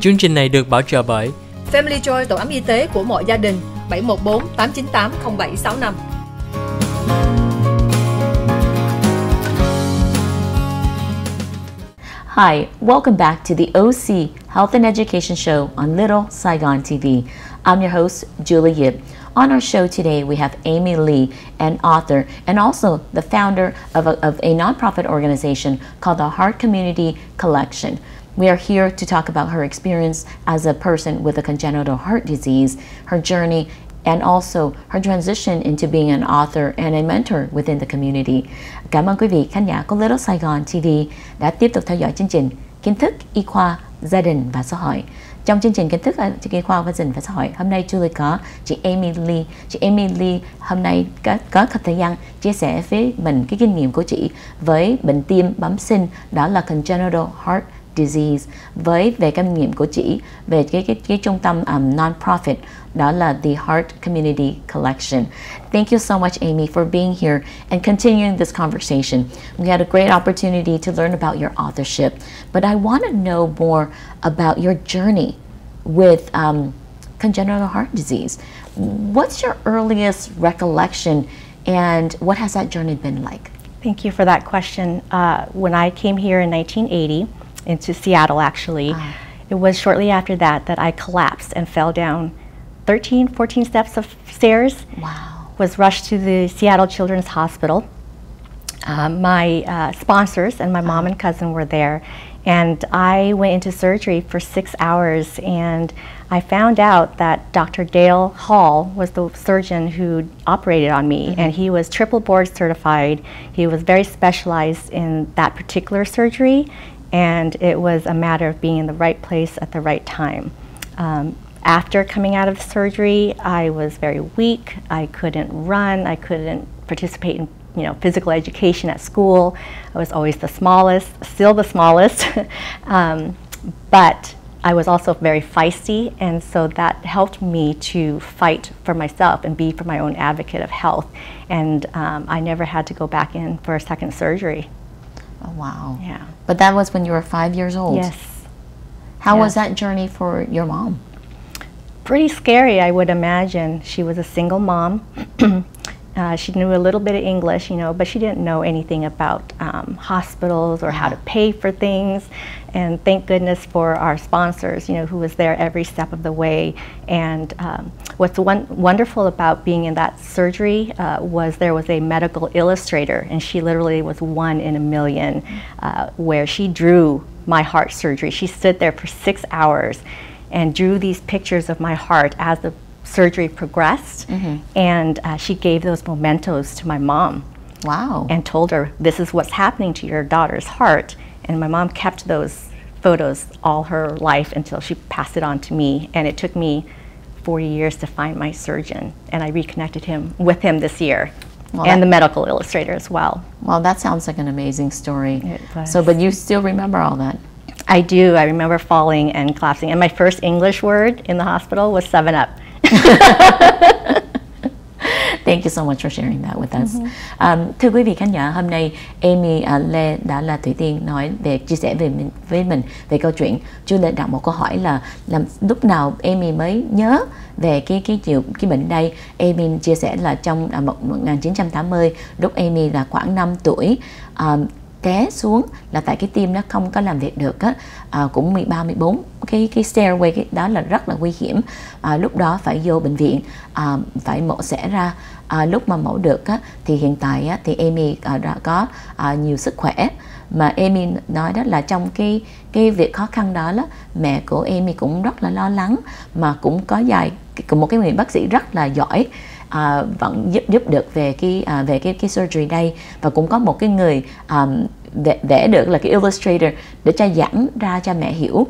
Chương trình này được bảo trợ bởi Family Joy, tổ ấm y tế của mọi gia đình, 714 898 0765. Hi, welcome back to the OC Health and Education Show on Little Saigon TV. I'm your host, Julie Yip. On our show today, we have Amy Lee, an author and also the founder of a nonprofit organization called the Heart Community Collection. We are here to talk about her experience as a person with a congenital heart disease, her journey, and also her transition into being an author and a mentor within the community. Cảm ơn quý vị khán giả của Little Saigon TV đã tiếp tục theo dõi chương trình Kiến thức, y khoa, gia đình và xã hội. Trong chương trình Kiến thức, y khoa và gia đình và xã hội, hôm nay Julie có chị Amy Lee. Chị Amy Lee hôm nay có thời gian chia sẻ với mình cái kinh nghiệm của chị với bệnh tim bẩm sinh, đó là congenital heart disease, về kinh nghiệm của chị về cái trung tâm non-profit, đó là the Heart Community Collection. Thank you so much, Amy, for being here and continuing this conversation. We had a great opportunity to learn about your authorship, but I want to know more about your journey with congenital heart disease. What's your earliest recollection, and what has that journey been like? Thank you for that question. When I came here in 1980, into Seattle actually, it was shortly after that I collapsed and fell down 13, 14 steps of stairs. Wow. Was rushed to the Seattle Children's Hospital. My sponsors and my mom and cousin were there, and I went into surgery for 6 hours, and I found out that Dr. Dale Hall was the surgeon who operated on me, and he was triple board certified. He was very specialized in that particular surgery, and it was a matter of being in the right place at the right time. After coming out of surgery, I was very weak. I couldn't run. I couldn't participate in physical education at school. I was always the smallest, still the smallest. But I was also very feisty, and so that helped me to fight for myself and be for my own advocate of health. And I never had to go back in for a second surgery. Oh, wow. Yeah. But that was when you were 5 years old? Yes. How was that journey for your mom? Pretty scary, I would imagine. She was a single mom. She knew a little bit of English, but she didn't know anything about hospitals or how to pay for things. And thank goodness for our sponsors, who was there every step of the way. And what's wonderful about being in that surgery was there was a medical illustrator, and she literally was 1 in a million, where she drew my heart surgery. She stood there for 6 hours and drew these pictures of my heart as the surgery progressed, and she gave those mementos to my mom. Wow. And told her, this is what's happening to your daughter's heart. And my mom kept those photos all her life until she passed it on to me, and it took me 40 years to find my surgeon, and I reconnected with him this year. Well, and the medical illustrator as well. Well, that sounds like an amazing story. It was. So, but you still remember all that? I do. I remember falling and collapsing, and my first English word in the hospital was 7-Up. Thank you so much for sharing that with us. Thưa quý vị khán giả, hôm nay Amy Lê đã là Thủy Tiên chia sẻ với mình về câu chuyện. Chú Lê đặt một câu hỏi là lúc nào Amy mới nhớ về cái bệnh đây. Amy chia sẻ là trong 1980, lúc Amy là khoảng 5 tuổi, té xuống là tại cái tim nó không có làm việc được á, cũng 13, 14 cái stairway đó là rất là nguy hiểm. Lúc đó phải vô bệnh viện, phải mổ xẻ ra. Lúc mà mổ được á, thì hiện tại á, thì Amy đã có nhiều sức khỏe, mà Amy nói đó là trong cái việc khó khăn đó mẹ của Amy cũng rất là lo lắng, mà cũng có một cái người bác sĩ rất là giỏi, vẫn giúp được về cái surgery đây, và cũng có một cái người vẽ được là cái illustrator để cho giảng ra cho mẹ hiểu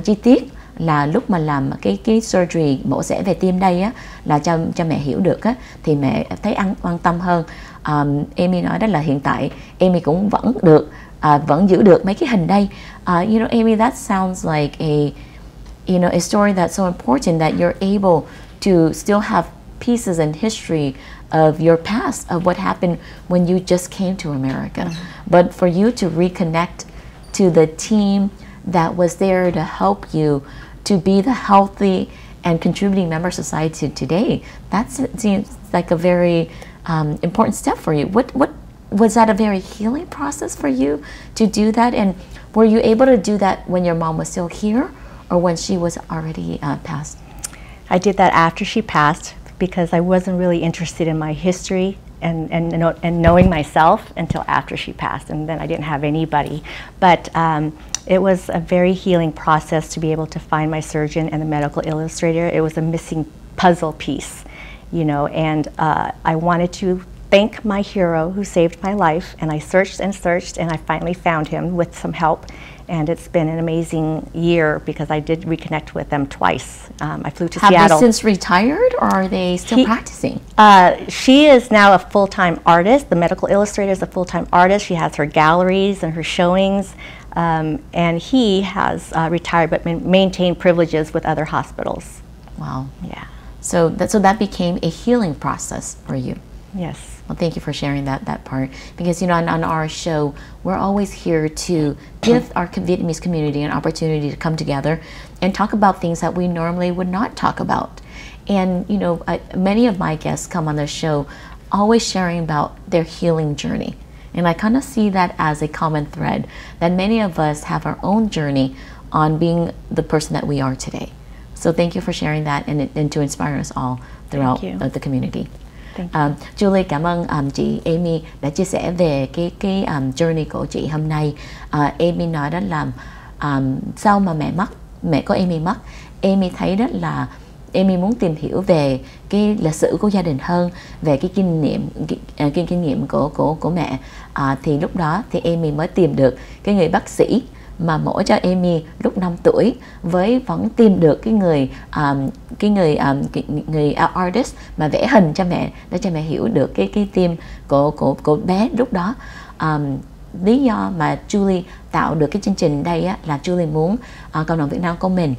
chi tiết là lúc mà làm cái surgery mổ xẻ về tim đây á, là cho mẹ hiểu được á, thì mẹ thấy an tâm hơn. Amy nói đó là hiện tại Amy cũng vẫn giữ được mấy cái hình đây. Amy, that sounds like a story that's so important that you're able to still have pieces and history of your past, of what happened when you just came to America. But for you to reconnect to the team that was there to help you to be the healthy and contributing member of society today. That seems like a very important step for you. What was that a very healing process for you to do that? And were you able to do that when your mom was still here or when she was already passed? I did that after she passed because I wasn't really interested in my history and knowing myself until after she passed, and then I didn't have anybody. But it was a very healing process to be able to find my surgeon and the medical illustrator. It was a missing puzzle piece, you know, and I wanted to thank my hero who saved my life, and I searched and searched, and I finally found him with some help. And it's been an amazing year because I did reconnect with them twice. I flew to Seattle. Have they since retired, or are they still practicing? She is now a full-time artist. The medical illustrator is a full-time artist. She has her galleries and her showings. And he has retired but maintained privileges with other hospitals. Wow. Yeah. So that became a healing process for you. Yes. Well, thank you for sharing that part. Because, you know, on our show, we're always here to give our Vietnamese community an opportunity to come together and talk about things that we normally would not talk about. And, you know, many of my guests come on the show always sharing about their healing journey. And I kind of see that as a common thread, that many of us have our own journey on being the person that we are today. So thank you for sharing that and to inspire us all throughout the community. Julie, cảm ơn chị Amy đã chia sẻ về cái journey của chị hôm nay. Amy nói đó là sau mà mẹ của Amy mất, Amy thấy đó là Amy muốn tìm hiểu về cái lịch sử của gia đình hơn, về cái kinh nghiệm của mẹ. Thì lúc đó thì Amy mới tìm được cái người bác sĩ mà mổ cho Amy lúc 5 tuổi, với vẫn tìm được cái người artist mà vẽ hình cho mẹ, để cho mẹ hiểu được cái tim của bé lúc đó. Lý do mà Julie tạo được cái chương trình đây á, là Julie muốn cộng đồng Việt Nam của mình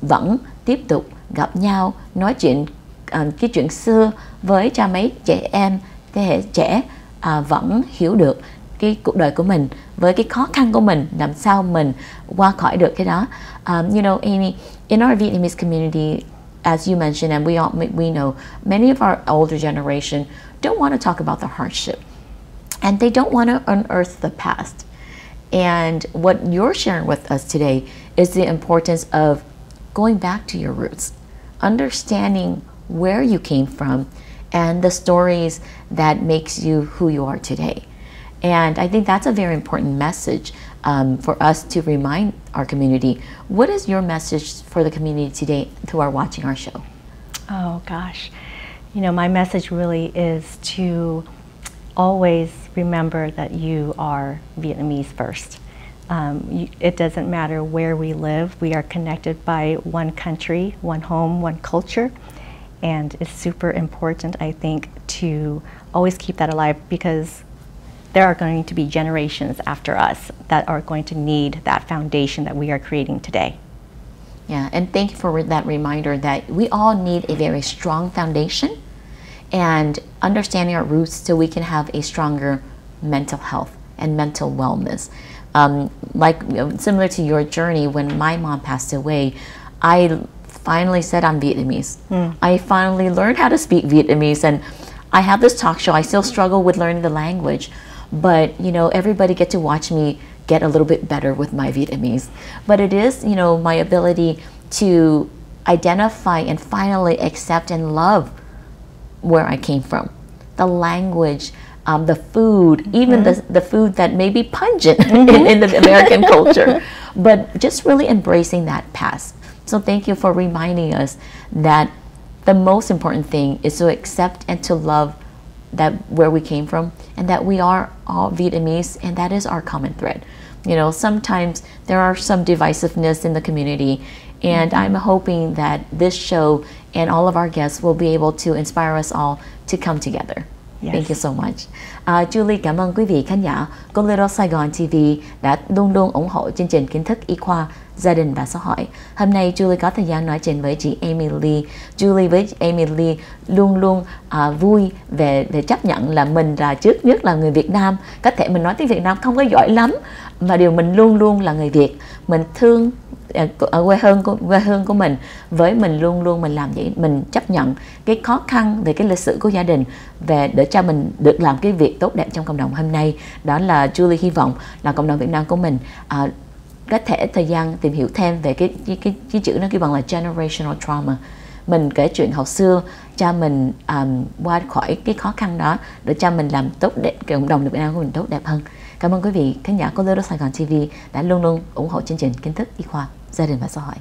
vẫn tiếp tục gặp nhau, nói chuyện cái chuyện xưa với cha mấy trẻ em, thế hệ trẻ vẫn hiểu được cái cuộc đời của mình, với cái khó khăn của mình, làm sao mình qua khỏi được cái đó. You know, Amy, in our Vietnamese community, as you mentioned, and we know, many of our older generation don't want to talk about the hardship, and they don't want to unearth the past. And what you're sharing with us today is the importance of going back to your roots, understanding where you came from, and the stories that makes you who you are today. And I think that's a very important message for us to remind our community. What is your message for the community today who are watching our show? Oh gosh, you know, my message really is to always remember that you are Vietnamese first. It doesn't matter where we live, we are connected by one country, one home, one culture. And it's super important, I think, to always keep that alive, because there are going to be generations after us that are going to need that foundation that we are creating today. Yeah, and thank you for that reminder that we all need a very strong foundation and understanding our roots so we can have a stronger mental health and mental wellness. Similar to your journey, when my mom passed away, I finally said I'm Vietnamese. I finally learned how to speak Vietnamese, and I have this talk show. I still struggle with learning the language, but you know, everybody get to watch me get a little bit better with my Vietnamese. But it is, you know, my ability to identify and finally accept and love where I came from, the language, the food, even the food that may be pungent in the American culture, but just really embracing that past. So thank you for reminding us that the most important thing is to accept and to love that where we came from, and that we are all Vietnamese, and that is our common thread. You know, sometimes there are some divisiveness in the community, and I'm hoping that this show and all of our guests will be able to inspire us all to come together. Yes. Thank you so much. Julie, cảm ơn quý vị khán giả của Little Saigon TV đã luôn luôn ủng hộ chương trình kiến thức y khoa, gia đình và xã hội. Hôm nay Julie có thời gian nói chuyện với chị Amy Lee. Julie với Amy Lee luôn luôn vui về chấp nhận là mình là trước nhất là người Việt Nam. Có thể mình nói tiếng Việt Nam không có giỏi lắm, mà điều mình luôn luôn là người Việt. Mình thương ở quê hương của mình, với mình luôn luôn mình làm vậy, mình chấp nhận cái khó khăn về cái lịch sử của gia đình và để cho mình được làm cái việc tốt đẹp trong cộng đồng hôm nay. Đó là Julie hy vọng là cộng đồng Việt Nam của mình có thể thời gian tìm hiểu thêm về cái chữ nó kêu bằng là generational trauma. Mình kể chuyện hồi xưa cho mình qua khỏi cái khó khăn đó để cho mình làm tốt đẹp cộng đồng Việt Nam của mình tốt đẹp hơn. Cảm ơn quý vị khán giả của Little Saigon TV đã luôn luôn ủng hộ chương trình Kiến thức y khoa, gia đình và xã hội.